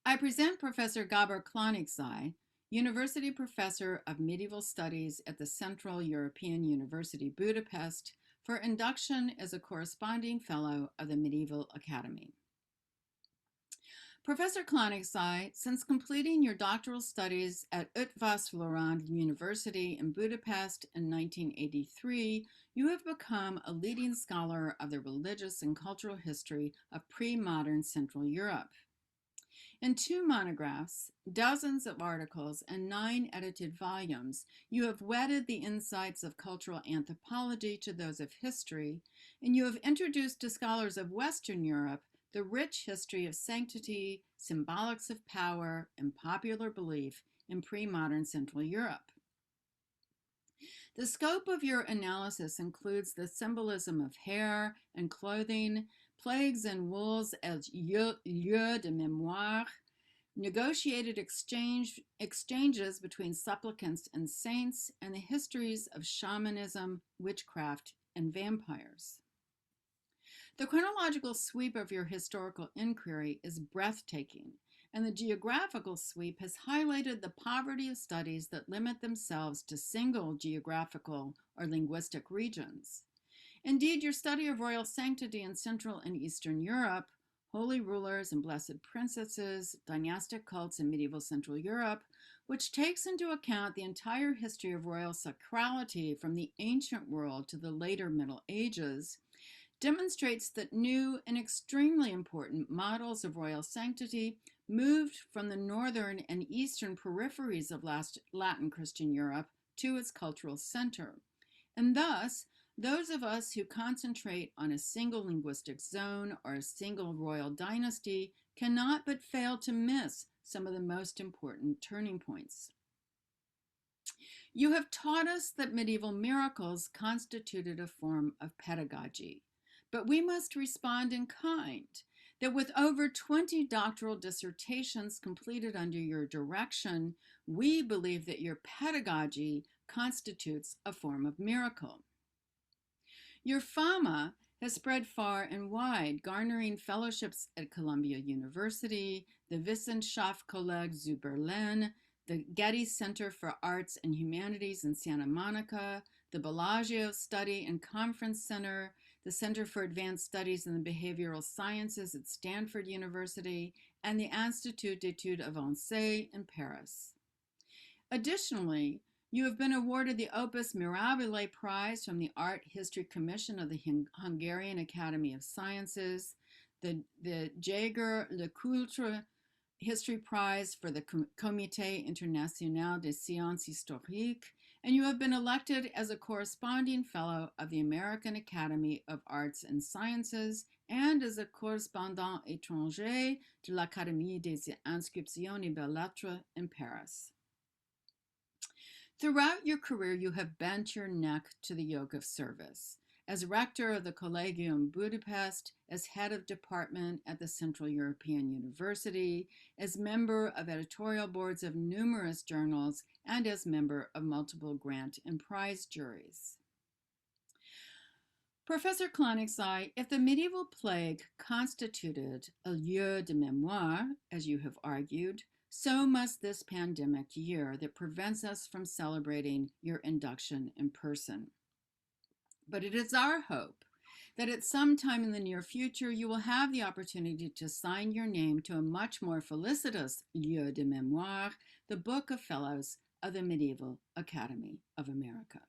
I present Professor Gabor Klaniczay, University Professor of Medieval Studies at the Central European University Budapest, for induction as a corresponding fellow of the Medieval Academy. Professor Klaniczay, since completing your doctoral studies at Eötvös-Loránd University in Budapest in 1983, you have become a leading scholar of the religious and cultural history of pre-modern Central Europe. In 2 monographs, dozens of articles, and 9 edited volumes, you have wedded the insights of cultural anthropology to those of history, and you have introduced to scholars of Western Europe the rich history of sanctity, symbolics of power, and popular belief in pre-modern Central Europe. The scope of your analysis includes the symbolism of hair and clothing, plagues and wools as lieu de mémoire, negotiated exchanges between supplicants and saints, and the histories of shamanism, witchcraft, and vampires. The chronological sweep of your historical inquiry is breathtaking, and the geographical sweep has highlighted the poverty of studies that limit themselves to single geographical or linguistic regions. Indeed, your study of royal sanctity in Central and Eastern Europe, holy rulers and blessed princesses, dynastic cults in medieval Central Europe, which takes into account the entire history of royal sacrality from the ancient world to the later Middle Ages, demonstrates that new and extremely important models of royal sanctity moved from the northern and eastern peripheries of Latin Christian Europe to its cultural center. And thus, those of us who concentrate on a single linguistic zone or a single royal dynasty cannot but fail to miss some of the most important turning points. You have taught us that medieval miracles constituted a form of pedagogy, but we must respond in kind, that with over 20 doctoral dissertations completed under your direction, we believe that your pedagogy constitutes a form of miracle. Your fama has spread far and wide, garnering fellowships at Columbia University, the Wissenschaftskolleg zu Berlin, the Getty Center for Arts and Humanities in Santa Monica, the Bellagio Study and Conference Center, the Center for Advanced Studies in the Behavioral Sciences at Stanford University, and the Institut d'études avancées in Paris. Additionally, you have been awarded the Opus Mirabile Prize from the Art History Commission of the Hungarian Academy of Sciences, the Jaeger Lecoultre History Prize for the Comité International des Sciences Historiques, and you have been elected as a corresponding fellow of the American Academy of Arts and Sciences and as a correspondant étranger de l'Académie des Inscriptions et Belles-Lettres in Paris. Throughout your career, you have bent your neck to the yoke of service. As rector of the Collegium Budapest, as head of department at the Central European University, as member of editorial boards of numerous journals, and as member of multiple grant and prize juries. Professor Klaniczay, if the medieval plague constituted a lieu de mémoire, as you have argued, so must this pandemic year that prevents us from celebrating your induction in person. But it is our hope that at some time in the near future, you will have the opportunity to sign your name to a much more felicitous lieu de mémoire, the Book of Fellows of the Medieval Academy of America.